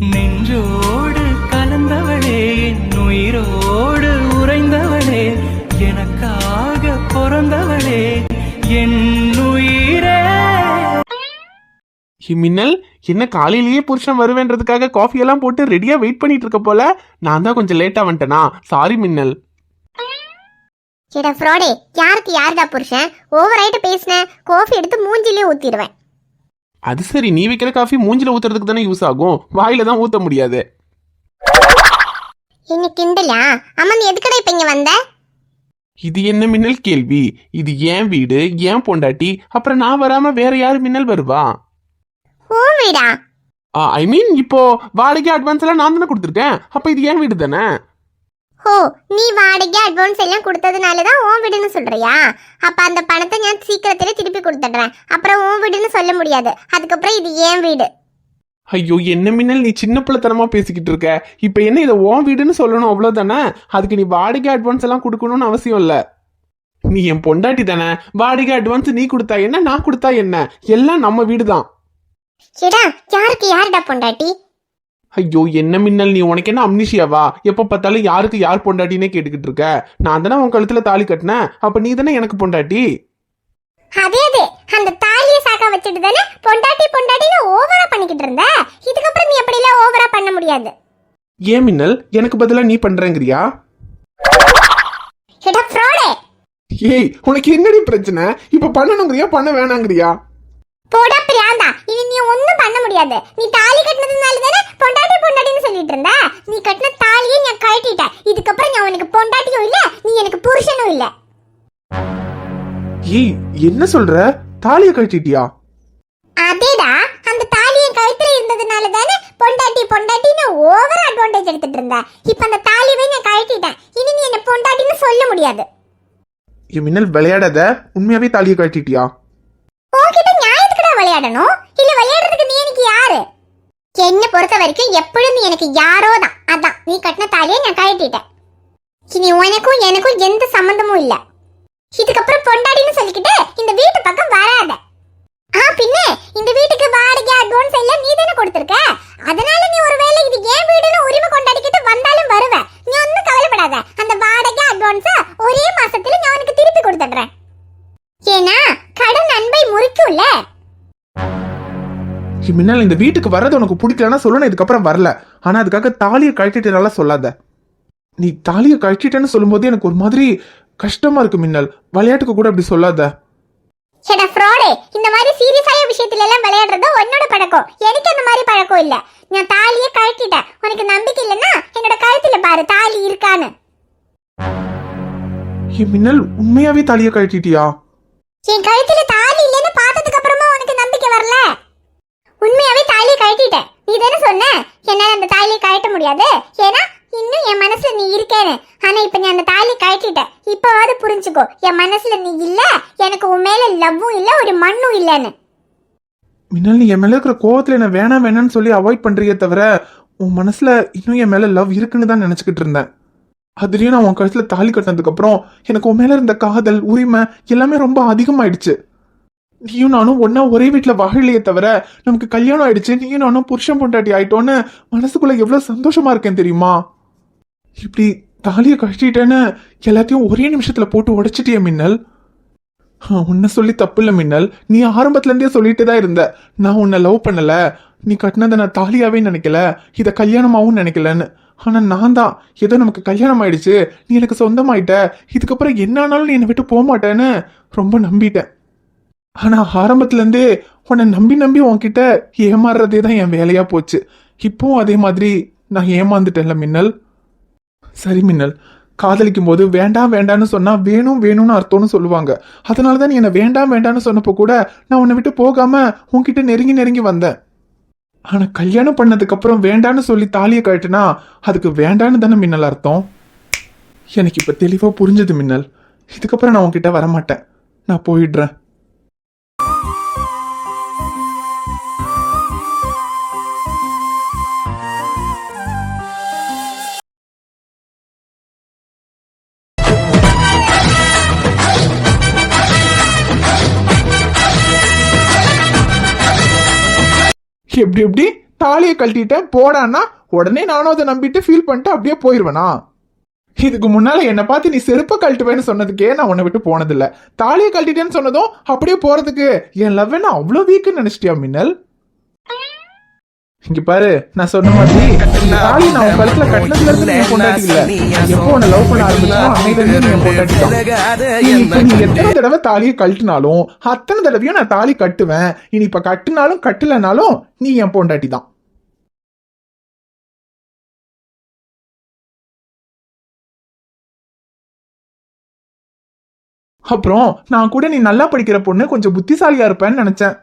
நெஞ்சோடு கலந்தவளே, உயிரோடு உறைந்தவளே, எனக்காக பிறந்தவளே, என் உயிரே. மின்னல், என்ன காலையிலேயே புருஷன் வருவேன்றதுக்காக காஃபி எல்லாம் போட்டு ரெடியா வெயிட் பண்ணிட்டு இருக்க போல. நான் தான் கொஞ்சம் லேட்டா வந்துட்டேனா, சாரி மின்னல். யாருக்கு யாருடா புருஷன்? ஓவராயிட்டு பேசின காஃபி எடுத்து மூஞ்சிலே ஊத்திடுவேன். அது சரி, நீ வைக்கிற காஃபி மூஞ்சில ஊத்துறதுக்கு தானே யூஸ் ஆகும், வாயில தான் ஊத்த முடியாது. என்ன கிண்டலா? அம்மா நீ எதுக்கடா இப்ப இங்க வந்த? இது என்ன மின்னல் கேள்வி? இது ஏன் வீடு, ஏன் பொண்டாட்டி, அப்புறம் நான் வராம வேற யாரு மின்னல் வருவா? ஓ வீடா? ஐ மீன் இப்போ வாடகை அட்வான்ஸ் எல்லாம் நான் தானே கொடுத்துருக்கேன், அப்ப இது ஏன் வீடு தானே. ஓ, நீ வாடகை அட்வான்ஸ் எல்லாம் கொடுத்ததுனாலதான் உன் வீடுன்னு சொல்றியா? அப்ப அந்த பணத்தை நான் சீக்கிரத்திலே திருப்பி கொடுத்துடுறேன். அப்புறம் உன் வீடுன்னு சொல்ல முடியாது. அதுக்கப்புறம் இது ஏன் வீடு. ஐயோ என்ன மின்னல், நீ சின்ன பிள்ளைத்தனமா பேசிக்கிட்டு இருக்க. இப்ப என்ன இதை உன் வீடுன்னு சொல்லணும் அவ்வளவுதானே? அதுக்கு நீ வாடகை அட்வான்ஸ் எல்லாம் கொடுக்கணும்னு அவசியம் இல்ல. நீ என் பொண்டாட்டி தானே, வாடகை அட்வான்ஸ் நீ கொடுத்தா என்ன, நான் கொடுத்தா என்ன, எல்லாம் நம்ம வீடு தான். யாருக்கு யாருடா பொண்டாட்டி? ஐயோ என்ன மின்னல், நீ உனக்கு என்ன அம்னிஷியாவா? எப்ப பார்த்தாலும் யாருக்கு யார் பொண்டாட்டினே கேட்டுக்கிட்டு இருக்க. நான் தானே உன் கழுத்துல தாலி கட்டினேன், அப்ப நீ தானே எனக்கு பொண்டாட்டி. அதே அந்த தாலியை சாக்கா வச்சுட்டு தானே பொண்டாட்டி பொண்டாட்டின்னு ஓவரா பண்ணிக்கிட்டு இருந்த. இதுக்கப்புறம் நீ அப்படி எல்லாம் ஓவரா பண்ண முடியாது. ஏன் மின்னல், எனக்கு பதிலா நீ பண்றேங்கிறியா? ஏய் உனக்கு என்னடி பிரச்சனை? இப்ப பண்ணணுங்கிறியா பண்ண வேணாங்கிறியா? போடா பிரியாந்தா, இனி நீ ஒண்ணும் பண்ண முடியாது. நீ தாலி கட்டினதுனால தானே பொண்டாட்டி பொண்டாட்டின்னு சொல்லிட்டு இருந்த. நீ கட்டின தாலியை நான் கழட்டிட்டேன். இதுக்கப்புறம் நான் உனக்கு பொண்டாட்டியும் இல்ல, நீ எனக்கு புருஷனும் இல்ல. ஏய் என்ன சொல்ற? தாலியை கழட்டிட்டியா? அதேடா, அந்த தாலியை கழுத்துல இருந்ததுனால தானே பொண்டாட்டி பொண்டாட்டின்னு ஓவர் அட்வான்டேஜ் எடுத்துட்டு இருந்த. இப்ப அந்த தாலியை நான் கழட்டிட்டேன். இனி நீ என்ன பொண்டாட்டின்னு சொல்ல முடியாது. ஏ மின்னல் விளையாடாத, உண்மையாவே தாலியை கழட்டிட்டியா? உன்கிட்ட நியாயத்துக்குடா விளையாடணும், இல்ல விளையாடுறதுக்கு நீ எனக்கு யாரு? என்ன பொறுத்த வரைக்கும் எப்பொழுதும் நீ எனக்கு யாரோ தான். அதான் நீ கட்டின தாலியை நான் கழட்டிட்டேன். இனி உனக்கும் எனக்கும் எந்த சம்பந்தமும் இல்ல. இதுக்கப்புறம் பொண்டாட்டின்னு சொல்லிக்கிட்டு இந்த வீட்டு பக்கம் வராத. பின்ன இந்த வீட்டுக்கு வாடகை அட்வான்ஸ் எல்லாம் நீ தானே கொடுத்திருக்க. அதனால நீ ஒருவேளை இது ஏன் வீடுன்னு உரிமை கொண்டாடிக்கிட்டு வந்தாலும் வருவ. நீ ஒன்னும் கவலைப்படாத. அந்த வாடகை அட்வான்ஸ் ஒரே மாசத்துல நான் உனக்கு திருப்பி கொடுத்துடுறேன். ஏன்னா கடன் அன்பை முறிக்கும்ல. மின்னல், இந்த வீட்டுக்கு வர்றது உனக்கு பிடிக்கலன்னா சொல்லணும், இதுக்கப்புறம் வரல. ஆனா அதுக்காக தாலியை கழட்டிட்டனால சொல்லாத. நீ தாலியை கழட்டிட்டேன்னு சொல்லும் போது எனக்கு ஒரு மாதிரி கஷ்டமா இருக்கு மின்னல். விளையாட்டுக்கு கூட அப்படி சொல்லாத. இந்த மாதிரி சீரியஸான விஷயத்துல எல்லாம் விளையாடுறது உன்னோட பழக்கம். எனக்கு அந்த மாதிரி பழக்கம் இல்ல. நான் தாலியை கழட்டிட்டேன். உனக்கு நம்பிக்கை இல்லைன்னா என்னோட கழுத்துல பாரு தாலி இருக்கான்னு. மின்னல், உண்மையாவே தாலியை கழட்டிட்டியா? என் கழுத்துல தாலி இல்லைன்னு பார்த்ததுக்கு அப்புறமா உனக்கு நம்பிக்கை வரல? உண்மையாவே தாலியை கழட்டிட்டேன். நீ தானே சொன்ன என்னால அந்த தாலியை கழட்ட முடியாது, ஏன்னா இன்னும் என் மனசுல நீ இருக்கேன்னு. ஆனா இப்ப நீ அந்த தாலியை கழட்டிட்ட. இப்பவாது புரிஞ்சுக்கோ, என் மனசுல நீ இல்ல, எனக்கு உன் மேல லவ்வும் இல்ல, ஒரு மண்ணும் இல்லன்னு. மின்னல், நீ என் மேல இருக்கிற கோவத்துல என்ன வேணாம் வேணான்னு சொல்லி அவாய்ட் பண்றியே தவிர உன் மனசுல இன்னும் என் மேல லவ் இருக்குன்னு தான் நினைச்சுக்கிட்டு இருந்தேன். அதுலயும் நான் உன் கழுத்துல தாலி கட்டினதுக்கு அப்புறம் எனக்கு உன் மேல இருந்த காதல், உரிமை எல்லாமே ரொம்ப அதிகமாயிடுச்சு. நீயும் நானும் ஒன்னா ஒரே வீட்டுல வாழலையே தவிர நமக்கு கல்யாணம் ஆயிடுச்சு, நீயும் நானும் புருஷன் பொண்டாட்டி ஆயிட்டோன்னு மனசுக்குள்ள எவ்வளவு சந்தோஷமா இருக்கேன் தெரியுமா? இப்படி தாலியை கழட்டிட்டேன்னு எல்லாத்தையும் ஒரே நிமிஷத்துல போட்டு உடைச்சிட்டிய மின்னல். உன்னை சொல்லி தப்பு இல்ல மின்னல், நீ ஆரம்பத்துல இருந்தே சொல்லிட்டு தான் இருந்த நான் உன்னை லவ் பண்ணல, நீ கட்டினதை நான் தாலியாவே நினைக்கல, இத கல்யாணமாவும் நினைக்கலன்னு. ஆனா நான் தான் ஏதோ நமக்கு கல்யாணம் ஆயிடுச்சு, நீ எனக்கு சொந்தமாயிட்ட, இதுக்கப்புறம் என்ன ஆனாலும் நீ என்னை விட்டு போக மாட்டேன்னு ரொம்ப நம்பிட்டேன். ஆனா ஆரம்பத்துல இருந்தே உன்னை நம்பி நம்பி உன்கிட்ட ஏமாறுறதே தான் என் வேலையா போச்சு. இப்பவும் அதே மாதிரி நான் ஏமாந்துட்டேன்ல மின்னல். சரி மின்னல், காதலிக்கும் போது வேண்டாம் வேண்டான்னு சொன்னா வேணும் வேணும்னு அர்த்தம்னு சொல்லுவாங்க. அதனாலதான் நீ என்ன வேண்டாம் வேண்டான்னு சொன்னப்போ கூட நான் உன்னை விட்டு போகாம உன்கிட்ட நெருங்கி நெருங்கி வந்தேன். ஆனா கல்யாணம் பண்ணதுக்கு அப்புறம் வேண்டான்னு சொல்லி தாலியை கழட்டுனா அதுக்கு வேண்டான்னு தானே மின்னல் அர்த்தம். எனக்கு இப்ப தெளிவா புரிஞ்சது மின்னல். இதுக்கப்புறம் நான் உன்கிட்ட வரமாட்டேன், நான் போயிடுறேன். எப்படி எப்படி தாலியை கழட்டிட்டேன் போடான்னா உடனே நானும் அதை நம்பிட்டு ஃபீல் பண்ணிட்டு அப்படியே போயிருவேனா? இதுக்கு முன்னால என்னை பார்த்து நீ செருப்ப கழட்டுவேன்னு சொன்னதுக்கே நான் உன்னை விட்டு போனதில்ல. தாலியை கழட்டிட்டேன்னு சொன்னதும் அப்படியே போறதுக்கு என் லவ் என்ன அவ்வளோ வீக்குன்னு நினைச்சிட்டியா மின்னல்? இங்க பாரு, நான் சொன்ன மாதிரி தாலி நான் உன் கழுத்துல கட்டினதுல இருந்து நீ பொண்டாட்டி இல்ல. எப்போ உன்னை லவ் பண்ண ஆரம்பிச்சோ அன்னையில இருந்து நீ பொண்டாட்டி. நீ எத்தனை தடவை தாலியை கழட்டினாலும் அத்தனை தடவையும் நான் தாலி கட்டுவேன். இனி இப்ப கட்டுனாலும் கட்டலனாலும் நீ என் பொண்டாட்டி தான். அப்புறம் நான் கூட நீ நல்லா படிக்கிற பொண்ணு கொஞ்சம் புத்திசாலியா இருப்பேன்னு நினைச்சேன்.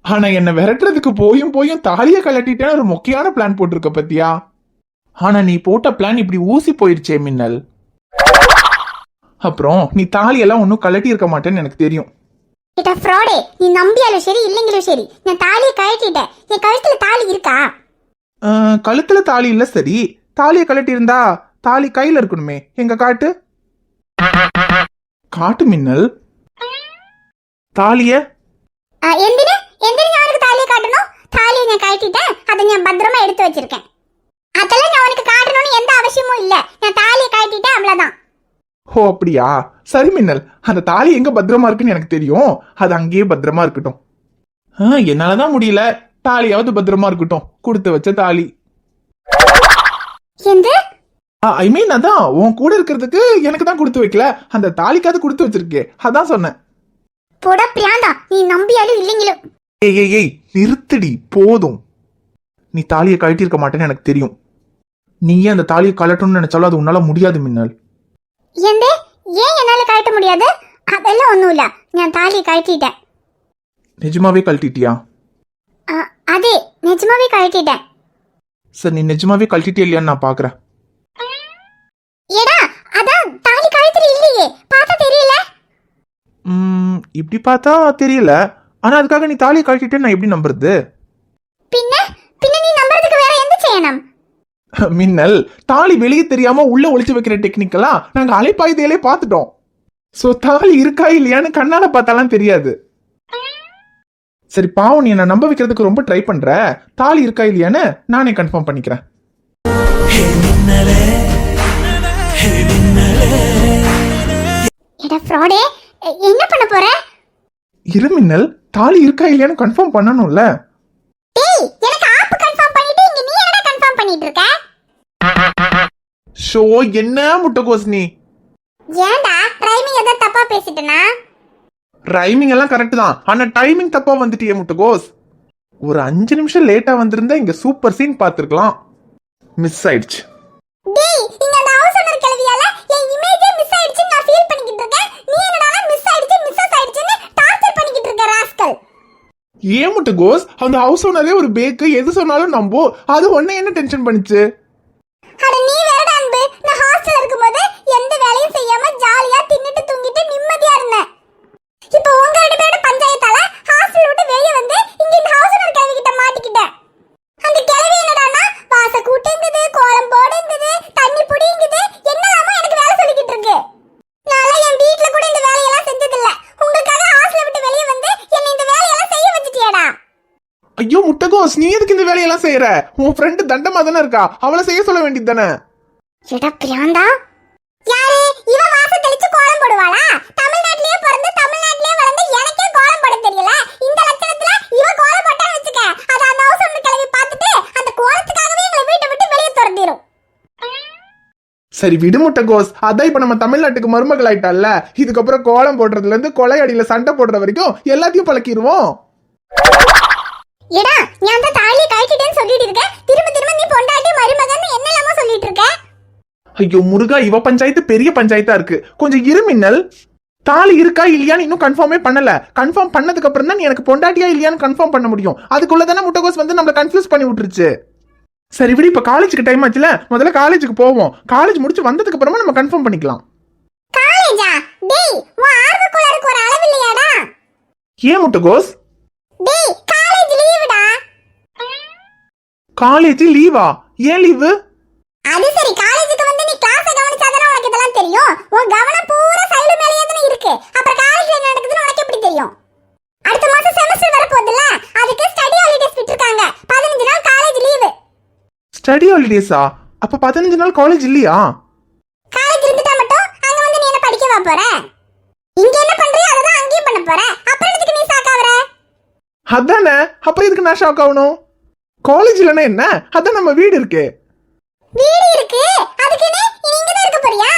ஆனா என்ன விரட்டுறதுக்கு போயும் தாலியை கழட்டிட்டேன்னு ஒரு மொக்கையான பிளான் போட்டிருக்க பத்தியா? ஆனா நீ போட்ட பிளான் இப்படி ஊசி போயிருச்சே மின்னல். அப்புறம் நீ தாலியெல்லாம் ஒன்னும் கழட்டி இருக்க மாட்டேன்னு எனக்கு தெரியும். நீ நம்பியாலும் சரி இல்லைங்களும் சரி, நான் தாலியை கழட்டிட்டேன். என் கழுத்துல தாலி இருக்கா? கழுத்துல தாலி இல்ல சரி, தாலியை கழட்டி இருந்தா தாலி கையில இருக்கணுமே. எங்க காட்டு காட்டு மின்னல் தாலிய. എന്തിന് ഞാൻ ഉനക്ക് താലിയെ കാട്ടണം? താലിയെ ഞാൻ കഴറ്റിട്ടேன், அதை ഞാൻ பத்திரமா எடுத்து வச்சிருக்கேன். அதெல்லாம் நான் உனக்கு காட்டணும்னு எந்த அவசியமும் இல்ல. நான் தாலியை கழட்டிட்டேன், அவ்வளவுதான். ஓ அப்படியா? சரி மின்னல், அந்த தாலி எங்க பத்திரமா இருக்குன்னு எனக்கு தெரியும். அது அங்கேயே பத்திரமா இருக்கட்டும். என்னாலதான் முடியல, தாலியாவது பத்திரமா இருக்கட்டும். கொடுத்து வச்ச தாலி. ஐ மீன் அதான் உன் கூட இருக்கிறதுக்கு எனக்கு தான் கொடுத்து வைக்கல, அந்த தாலிக்காவது கொடுத்து வச்சிருக்கே, அதான் சொன்னேன். போடா பிராந்தா, நீ நம்பியாலும் இல்லைங்களும். ஏய் நிறுத்தடி போதும். நீ தாலியை கழட்டி இருக்க மாட்டேன்னு எனக்கு தெரியும். நீயே அந்த தாலியை கழட்டணும்னு நினைச்சாலும் அது உன்னால முடியாது மின்னல். ஏன் என்னால கழட்ட முடியாது? அதெல்லாம் ஒண்ணும் இல்ல, நான் தாலியை கழட்டிட்டேன். நிஜமாவே கழட்டிட்டியா? அதே நிஜமாவே கழட்டிட்டேன். சரி, நீ நிஜமாவே கழட்டிட்டே இல்லையான்னு நான் பாக்குறேன். ஏடா அதான் தாலி கழுத்துல இல்லையே, பார்த்தா தெரியல. இப்படி பார்த்தா தெரியல, ஆனா அதுக்காக நீ தாலியை கழட்டிட்டே நான் எப்படி நம்புறது? பின்ன நீ நம்புறதுக்கு வேற எந்த செய்யணும்? மின்னல், தாலி வெளியே தெரியாம உள்ள ஒளிச்சு வைக்கிற டெக்னிக்கெல்லாம் நாங்க அலைப்பாய்தையிலே பார்த்துட்டோம். சோ தாலி இருக்கா இல்லையான்னு கண்ணால பார்த்தாலாம் தெரியாது. சரி பாவம், நீ என்ன நம்ப வைக்கிறதுக்கு ரொம்ப ட்ரை பண்ற. தாலி இருக்கா இல்லையான்னு நானே கன்ஃபார்ம் பண்ணிக்கிறேன். என்ன பண்ண போற? இரு மின்னல், தாலி இருக்கா இல்லையான்னு கன்ஃபார்ம் பண்ணணும்ல. டேய், எனக்கு ஆப் கன்ஃபார்ம் பண்ணிட்டு இங்க நீ என்னடா கன்ஃபார்ம் பண்ணிட்டு இருக்க? ஷோ என்ன முட்டைகோஸ் நீ? ஏன்டா ரைமிங் ஏதோ தப்பா பேசிட்டேனா? ரைமிங் எல்லாம் கரெக்ட் தான், ஆனா டைமிங் தப்பா வந்துட்டியே முட்டைகோஸ். ஒரு 5 நிமிஷம் லேட்டா வந்திருந்தா இங்க சூப்பர் சீன் பார்த்திருக்கலாம். மிஸ் ஆயிடுச்சு. டேய், இங்க அந்த ஹவுஸ் ஓனர் கிளவியால என் இமேஜே மிஸ் ஆயிடுச்சு நான் ஃபீல் பண்ணிக்கிட்டு இருக்கேன். நீ என்னடா மிஸ் ஆயிடுச்சுன்னு டார்ச்சர் பண்ணிக்கிட்டு இருக்க ராஸ்கல். ஏன் முட்டைகோஸ், அந்த ஹவுஸ் ஓனரே ஒரு பேக்கு, எது சொன்னாலும் நம்போ. அது ஒண்ணே என்ன டென்ஷன் பண்ணிச்சு? அட நீ வேறடா அன்பு, நான் ஹாஸ்டல்ல இருக்கும்போது எந்த வேலையும் செய்யாம ஜாலியா தின்னுட்டு தூங்கிட்டு நிம்மதியா இருந்தேன். இப்போ உங்க ரெண்டு பேரோட பஞ்சாயத்தால ஹாஸ்டல் விட்டு வெளிய வந்து இங்க இந்த ஹவுஸ் ஓனர் கிளவி கிட்ட மாட்டிக்கிட்டேன். அந்த கிளவி என்னடானா வாச கூட்டுங்குது, கோலம் போடுங்குது, தண்ணி புடிங்குது, என்னலாமோ எனக்கு வேலை சொல்லிக்கிட்டு இருக்கு. நான் என் வீட்ல கூட இந்த வேலையெல்லாம் செஞ்சது இல்ல. உங்களுக்காக ஹாஸ்டல் விட்டு வெளிய வந்து என்ன இந்த வேலையெல்லாம் செய்ய வச்சிட்டியாடா? ஐயோ முட்டைகோஸ், நீ எதுக்கு இந்த வேலையெல்லாம் செய்யற? உன் ஃப்ரெண்ட் தண்டமா தானே இருக்கா, அவளை செய்ய சொல்ல வேண்டியது தானே. எடா பிராந்தா, யாரு இவ வாச தெளிச்சு கோலம் போடுவாளா? தமிழ்நாட்டிலேயே பிறந்து தமிழ்நாட்டிலேயே வளர்ந்து எனக்கே கோலம் போட தெரியல. இந்த லட்சணத்துல இவ கோலம் போட்டான்னு வெச்சுக்க, அத அந்த ஹவுஸ் ஓனர் கிளவி பார்த்துட்டு அந்த கோலத்துக்காகவே எங்களை வீட்டை விட்டு வெளியே துரத்திரும். சரி விடு முட்டைகோஸ், அதான் இப்ப நம்ம தமிழ்நாட்டுக்கு மருமகள் ஆயிட்டால, இதுக்கப்புறம் கோலம் போடுறதுல இருந்து கொலை அடியில சண்டை போடுற வரைக்கும் எல்லாத்தையும் பழக்கிடுவோம். ஏடா, நீ அந்த தாலியை கழட்டிட்டேன்னு சொல்லிட்டு இருக்க, திரும்ப நீ பொண்டாட்டி மருமகன்னு என்னெல்லாமோ சொல்லிட்டு இருக்க. ஐயோ முருகா, இவ பஞ்சாயத்து பெரிய பஞ்சாயத்தா இருக்கு. கொஞ்சம் இரு மின்னல். தாலி இருக்கா இல்லையான்னு இன்னும் கன்ஃபார்மே பண்ணல. கன்ஃபார்ம் பண்ணதுக்கு அப்புறம் தான் நீ எனக்கு பொண்டாட்டியா இல்லையான்னு கன்ஃபார்ம் பண்ண முடியும். அதுக்குள்ள தானே முட்டைகோஸ் வந்து நம்மள கன்ஃபியூஸ் பண்ணி விட்டுருச்சு. சரி விடு, இப்ப காலேஜுக்கு டைம் ஆச்சுல, முதல்ல காலேஜுக்கு போவோம். காலேஜ் முடிச்சு வந்ததுக்கு அப்புறமா நம்ம கன்ஃபார்ம் பண்ணிக்கலாம். காலேஜா? டேய், உன் ஆர்வக்குள்ளருக்கு ஒரு அளவு இல்லையாடா? ஏன் முட்டைகோஸ்? டேய், காலேஜ் லீவுடா. காலேஜ் லீவா? ஏன் லீவு? அது சரி, காலேஜுக்கு வந்து நீ கிளாஸ கவனிச்சாதானே உனக்கு இதெல்லாம் தெரியும். உன் கவனம் பூரா சைடு மேலேயே தானே இருக்கு. அப்புறம் காலேஜ்ல என்ன நடக்குதுன்னு உனக்கு எப்படி தெரியும்? அடுத்த மாசம் செமஸ்டர் வர போகுதுல, அதுக்கு ஸ்டடி ஹாலிடேஸ் விட்டுருக்காங்க. 15 நாள் காலேஜ் ஸ்டடி ஹாலிடேஸா? அப்ப 15 நாள் காலேஜ் இல்லையா? காலேஜ் இருந்துட்டா மட்டும் அங்க வந்து நீ என்ன படிக்கவா போற? இங்க என்ன பண்றியோ அததான் அங்கேயும் பண்ண போற. அப்புறம் எதுக்கு நீ சாக்காவற? அதானே, அப்ப இதுக்கு நான் ஷாக் ஆகணும்? காலேஜ் இல்லைன்னா என்ன? அதான் நம்ம வீடு இருக்கு. வீடு இருக்கு, அதுக்கு நீ இங்க தான் இருக்க போறியா?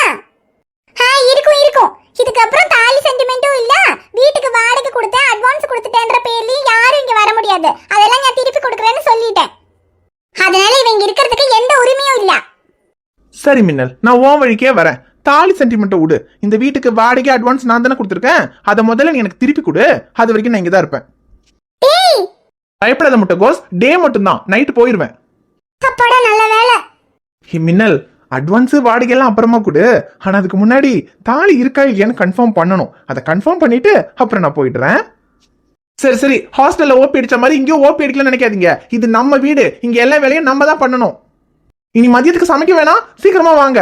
இருக்கும் இருக்கும். இதுக்கு அப்புறம் தாலி சென்டிமெண்ட்டும் இல்ல, வீட்டுக்கு வாடகை கொடுத்து அட்வான்ஸ் கொடுத்துட்டேன்ற பேர்லயும் யாரும் இங்க வர முடியாது. அதெல்லாம் நான் திருப்பி கொடுக்கறேன்னு சொல்லிட்டேன். அதனால இவங்க இருக்கிறதுக்கு எந்த உரிமையும் இல்ல. சரி மின்னல், நான் உன் வழிக்கே வரேன். தாலி சென்டிமெண்ட்டை விடு. இந்த வீட்டுக்கு வாடகை அட்வான்ஸ் நான் தானே கொடுத்துருக்கேன். அதை முதல்ல நீ எனக்கு திருப்பி கொடு. அது வரைக்கும் நான் இங்கே தான் இருப்பேன். பயப்படாத முட்டைகோஸ், டே மட்டும் தான், நைட்டு போயிருவேன். அப்பாடா, நல்ல வேலை. மின்னல், அட்வான்ஸ் வாடகையெல்லாம் அப்புறமா கொடு. ஆனா அதுக்கு முன்னாடி தாலி இருக்கா இல்லையான்னு கன்ஃபார்ம் பண்ணணும். அதை கன்ஃபார்ம் பண்ணிட்டு அப்புறம் நான் போயிடுறேன். சரி சரி, ஹாஸ்டல்ல ஓபி அடிச்ச மாதிரி இங்கேயும் ஓபி அடிக்கலன்னு நினைக்காதீங்க. இது நம்ம வீடு, இங்க எல்லா வேலையும் நம்ம தான் பண்ணணும். இனி மதியத்துக்கு சமைக்க வேணாம், சீக்கிரமா வாங்க.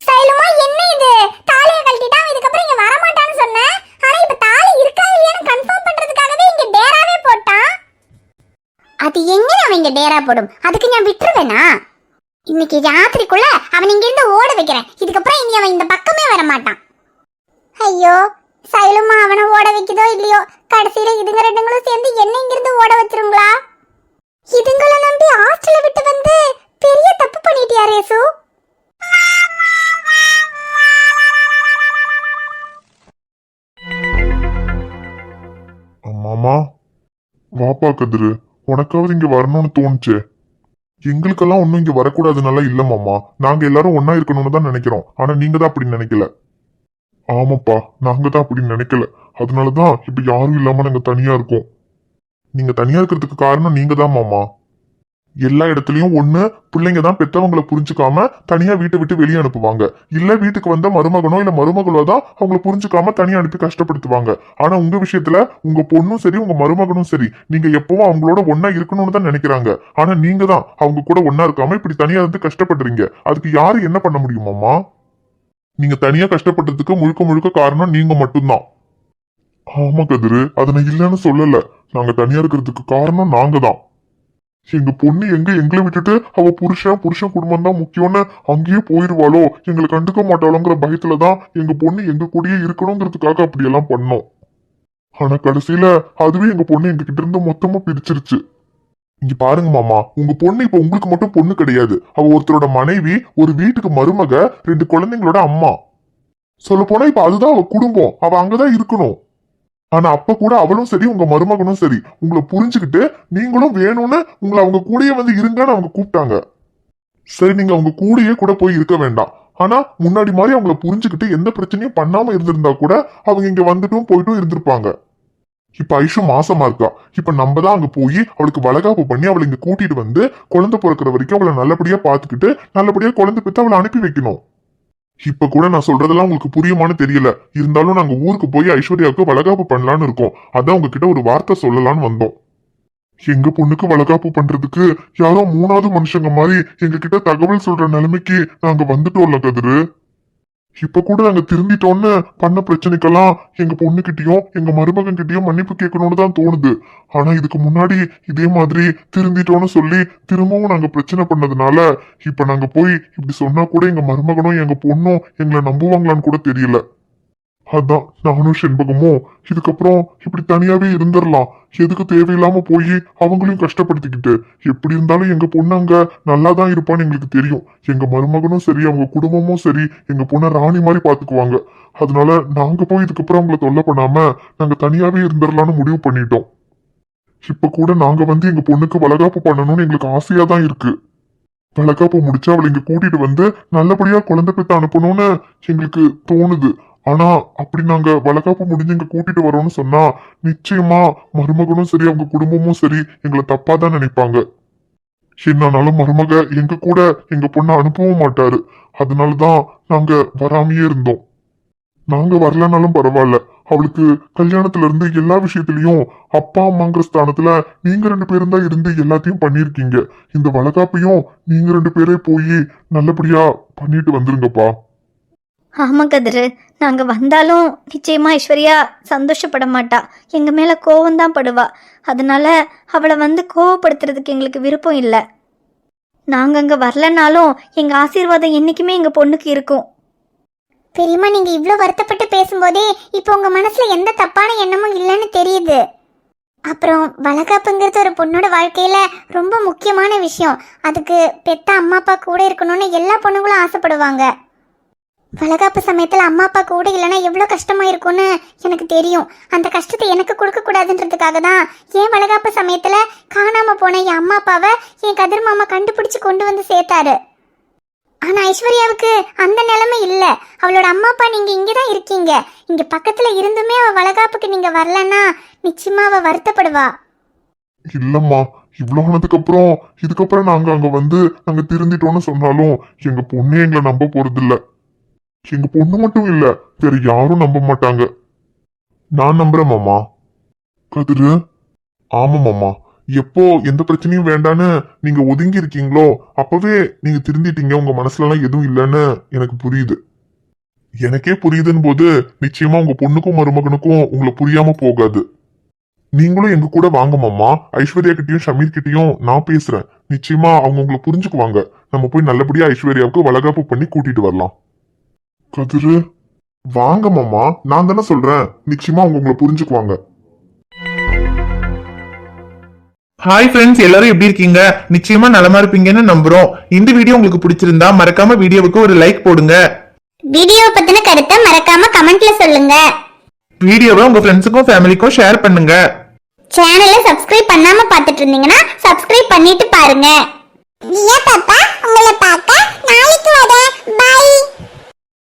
சைலமா, என்ன இது? தாலியை கழட்டிட்டா இதுக்கு அப்புறம் இங்க வர மாட்டான்னு சொன்னேன். ஆனா இப்ப தாலி இருக்கா இல்லையான்னு கன்ஃபார்ம் பண்றதுக்காகவே இங்க டேராவே போட்டான். அது எங்க அவன் இங்க டேரா போடும்? அதுக்கு நான் விட்டுருவேனா? இன்னைக்கு ராத்திரிக்குள்ள அவன் இங்க இருந்து ஓட வைக்கிறேன். இதுக்கப்புறம் இனி அவன் இந்த பக்கமே வர மாட்டான். ஐயோ, சைலமா அவனை ஓட வைக்குதோ இல்லையோ, கடைசியில இதுங்க ரெண்டுங்களும் சேர்ந்து என்ன இங்க இருந்து ஓட வச்சிருங்களா? இதுங்களை நம்பி ஹாஸ்டல்ல விட்டு வந்து பெரிய தப்பு பண்ணிட்டியா ரேசு? மாமா, வாப்பா கதிரு, உனக்காவது இங்க வரணும்னு தோணுச்சு. எங்களுக்கெல்லாம் ஒன்னும் இங்க வரக்கூடாதுனால இல்ல மாமா. நாங்க எல்லாரும் ஒன்னா இருக்கணும்னு தான் நினைக்கிறோம். ஆனா நீங்க தான் அப்படி நினைக்கல. ஆமாப்பா, நாங்க தான் அப்படி நினைக்கல. அதனாலதான் இப்ப யாரும் இல்லாம நாங்க தனியா இருக்கோம். நீங்க தனியா இருக்கிறதுக்கு காரணம் நீங்க தான் மாமா. எல்லா இடத்துலயும் ஒண்ணு பிள்ளைங்க தான் பெத்தவங்களை புரிஞ்சுக்காம தனியா வீட்டை விட்டு வெளியே அனுப்புவாங்க. இல்ல வீட்டுக்கு வந்த மருமகனோ இல்ல மருமகளோ தான் அவங்களை புரிஞ்சுக்காம தனியா அனுப்பி கஷ்டப்படுத்துவாங்க. ஆனா உங்க விஷயத்துல உங்க பொண்ணும் சரி உங்க மருமகனும் சரி, நீங்க எப்பவும் அவங்களோட ஒன்னா இருக்கணும்னு தான் நினைக்கிறாங்க. ஆனா நீங்க தான் அவங்க கூட ஒன்னா இருக்காம இப்படி தனியா இருந்து கஷ்டப்படுறீங்க. அதுக்கு யாரு என்ன பண்ண முடியுமாமா? நீங்க தனியா கஷ்டப்பட்டதுக்கு முழுக்க முழுக்க காரணம் நீங்க மட்டும்தான். ஆமா கதிரு, அதை நான் இல்லைன்னு சொல்லல. நாங்க தனியா இருக்கிறதுக்கு காரணம் நாங்க தான். எங்க பொண்ணு எங்களை விட்டுட்டு அவ புருஷன் குடும்பம் தான் முக்கியம்னு அங்கேயே போயிருவாளோ, எங்களை கண்டுக்க மாட்டாளோங்கிற பயத்துலதான் எங்க பொண்ணு எங்க கூடயே இருக்கணுங்கிறதுக்காக அப்படியெல்லாம் பண்ணோம். ஆனா கடைசியில அதுவே எங்க பொண்ணு எங்க கிட்ட இருந்து மொத்தமா பிரிச்சிருச்சு. இங்க பாருங்க மாமா, உங்க பொண்ணு இப்ப உங்களுக்கு மட்டும் பொண்ணு கிடையாது. அவ ஒருத்தரோட மனைவி, ஒரு வீட்டுக்கு மருமக, 2 குழந்தைங்களோட அம்மா. சொல்ல போனா இப்ப அதுதான் அவ குடும்பம். அவ அங்கதான் இருக்கணும். ஆனா அப்ப கூட அவளும் சரி உங்க மருமகனும் சரி உங்களை புரிஞ்சுக்கிட்டு நீங்களும் வேணும்னு உங்களை அவங்க கூடயே வந்து இருங்கன்னு அவங்க கூப்பிட்டாங்க. சரி, நீங்க அவங்க கூடயே கூட போய் இருக்க வேண்டாம். ஆனா முன்னாடி மாதிரி அவங்களை புரிஞ்சுக்கிட்டு எந்த பிரச்சனையும் பண்ணாம இருந்திருந்தா கூட அவங்க இங்க வந்துட்டும் போயிட்டும் இருந்திருப்பாங்க. இப்ப ஐஷு மாசமா இருக்கா. இப்ப நம்ம தான் அங்க போய் அவளுக்கு வளகாப்பு பண்ணி அவளை இங்க கூட்டிட்டு வந்து குழந்தை பிறக்கிற வரைக்கும் அவளை நல்லபடியா பாத்துக்கிட்டு நல்லபடியா குழந்தை பெற்று அவளை அனுப்பி வைக்கணும். இப்ப கூட நான் சொல்றதெல்லாம் உங்களுக்கு புரியுமான்னு தெரியல. இருந்தாலும் நாங்க ஊருக்கு போய் ஐஸ்வர்யாவுக்கு வளகாப்பு பண்ணலான்னு இருக்கோம். அதான் உங்ககிட்ட ஒரு வார்த்தை சொல்லலான்னு வந்தோம். எங்க பொண்ணுக்கு வளகாப்பு பண்றதுக்கு யாரோ 3வது மனுஷங்க மாதிரி எங்க கிட்ட தகவல் சொல்ற நிலைமைக்கு நாங்க வந்துட்டோம்ல கதிரு. இப்ப கூட நாங்க திருந்திட்டோம்னு பண்ண பிரச்சனைக்கெல்லாம் எங்க பொண்ணுகிட்டயும் எங்க மருமகன் கிட்டயும் மன்னிப்பு கேட்கணும்னு தான் தோணுது. ஆனா இதுக்கு முன்னாடி இதே மாதிரி திருந்திட்டோம்னு சொல்லி திரும்பவும் நாங்க பிரச்சனை பண்ணதுனால இப்ப நாங்க போய் இப்படி சொன்னா கூட எங்க மருமகனும் எங்க பொண்ணும் எங்களை நம்புவாங்களான்னு கூட தெரியல. அதான் நானும் செண்பகமும் இதுக்கப்புறம் இப்படி தனியாவே இருந்துடலாம். எதுக்கு தேவையில்லாம போய் அவங்களையும் கஷ்டப்படுத்திக்கிட்டு. எப்படி இருந்தாலும் எங்க பொண்ணு அங்க நல்லாதான் இருப்பான்னு எங்களுக்கு தெரியும். எங்க மருமகனும் சரி அவங்க குடும்பமும் சரி எங்க பொண்ணை ராணி மாதிரி பாத்துக்குவாங்க. அதனால நாங்க போய் இதுக்கப்புறம் அவங்களை தொல்லை பண்ணாம நாங்க தனியாவே இருந்துடலாம்னு முடிவு பண்ணிட்டோம். இப்ப கூட நாங்க வந்து எங்க பொண்ணுக்கு வளகாப்பு பண்ணணும்னு எங்களுக்கு ஆசையா தான் இருக்கு. வளகாப்பு முடிச்சு அவளை இங்க கூட்டிட்டு வந்து நல்லபடியா குழந்தை பெற்று அனுப்பணும்னு எங்களுக்கு தோணுது. ஆனா அப்படி நாங்க வளகாப்பு முடிஞ்சு இங்க கூட்டிட்டு வரோம்னு சொன்னா நிச்சயமா மருமகனும் சரி அவங்க குடும்பமும் சரி எங்களை தப்பா தான் நினைப்பாங்க. என்னாலும் மருமக எங்க கூட எங்க பொண்ணை அனுப்பவும் மாட்டாரு. அதனாலதான் நாங்க வராமையே இருந்தோம். நாங்க வரலனாலும் பரவாயில்ல, அவளுக்கு கல்யாணத்துல இருந்து எல்லா விஷயத்திலயும் அப்பா அம்மாங்கிற ஸ்தானத்துல நீங்க 2 பேரும் தான் இருந்து எல்லாத்தையும் பண்ணிருக்கீங்க. இந்த வளகாப்பையும் நீங்க 2 பேரே போய் நல்லபடியா பண்ணிட்டு வந்துருங்கப்பா. ஆமா கதிரு, நாங்க வந்தாலும் நிச்சயமா ஐஸ்வர்யா சந்தோஷப்பட மாட்டா. எங்க மேல கோவம் தான் படுவா. அதனால அவளை வந்து கோவப்படுத்துறதுக்கு எங்களுக்கு விருப்பம் இல்லை. நாங்கள் அங்கே வரலனாலும் எங்கள் ஆசீர்வாதம் என்றைக்குமே எங்கள் பொண்ணுக்கு இருக்கும். பெரியம்மா, நீங்க இவ்ளோ வருத்தப்பட்டு பேசும்போதே இப்போ உங்க மனசுல எந்த தப்பான எண்ணமும் இல்லைன்னு தெரியுது. அப்புறம் வளகாப்புங்கிறது ஒரு பொண்ணோட வாழ்க்கையில ரொம்ப முக்கியமான விஷயம். அதுக்கு பெத்த அம்மா அப்பா கூட இருக்கணும்னு எல்லா பொண்ணுங்களும் ஆசைப்படுவாங்க. வளகாப்பு சமயத்துல அம்மா அப்பா கூட இல்லைன்னா எவ்வளோ கஷ்டமா இருக்கும்னு எனக்கு தெரியும். அந்த கஷ்டத்தை எனக்கு கொடுக்க கூடாதுன்றதுக்காக தான் என் வளகாப்பு சமயத்துல காணாம போன என் அம்மா அப்பாவை என் கதிர் மாமா கண்டுபிடிச்சு கொண்டு வந்து சேர்த்தாரு. ஆனா ஐஸ்வர்யாவுக்கு அந்த நிலைமை இல்ல. அவளோட அம்மா அப்பா நீங்க இங்கதான் இருக்கீங்க. இங்க பக்கத்துல இருந்துமே அவ வளகாப்புக்கு நீங்க வரலன்னா நிச்சயமா அவ வருத்தப்படுவா. இல்லம்மா, இவ்வளவு ஆனதுக்கு அப்புறம் இதுக்கப்புறம் நாங்க அங்க வந்து நாங்க திருந்திட்டோம்னு சொன்னாலும் எங்க பொண்ணு எங்களை நம்ப போறது இல்ல. எங்க பொண்ணு மட்டும் இல்ல, வேற யாரும் நம்ப மாட்டாங்க. நான் நம்புறேன் மாமா. கதிரு, ஆமா மாமா, எப்போ எந்த பிரச்சனையும் வேண்டான்னு நீங்க ஒதுங்கி இருக்கீங்களோ அப்பவே நீங்க திருந்திட்டீங்க. உங்க மனசுல எல்லாம் எதுவும் இல்லைன்னு எனக்கு புரியுது. எனக்கே புரியுதுன்னு போது நிச்சயமா உங்க பொண்ணுக்கும் மருமகனுக்கும் உங்களை புரியாம போகாது. நீங்களும் எங்க கூட வாங்க மாமா. ஐஸ்வர்யா கிட்டயும் ஷமீர் கிட்டயும் நான் பேசுறேன். நிச்சயமா அவங்க உங்களை புரிஞ்சுக்குவாங்க. நம்ம போய் நல்லபடியா ஐஸ்வர்யாவுக்கு வளகாப்பு பண்ணி கூட்டிட்டு வரலாம். கதிரு, வாங்க மாமா, நான் தானே சொல்றேன். நிச்சயமா அவங்க உங்களை புரிஞ்சுக்குவாங்க. ஹாய் ஃப்ரெண்ட்ஸ், எல்லாரும் எப்படி இருக்கீங்க? நிச்சயமா நலமா இருப்பீங்கன்னு நம்புறோம். இந்த வீடியோ உங்களுக்கு பிடிச்சிருந்தா மறக்காம வீடியோவுக்கு ஒரு லைக் போடுங்க. வீடியோ பத்தின கருத்தை மறக்காம கமெண்ட்ல சொல்லுங்க. வீடியோவை உங்க ஃப்ரெண்ட்ஸுக்கும் ஃபேமிலிக்கும் ஷேர் பண்ணுங்க. சேனலை சப்ஸ்கிரைப் பண்ணாம பார்த்துட்டு இருந்தீங்கன்னா சப்ஸ்கிரைப் பண்ணிட்டு பாருங்க. உங்களை பார்க்க நாளைக்கு வரேன். பை.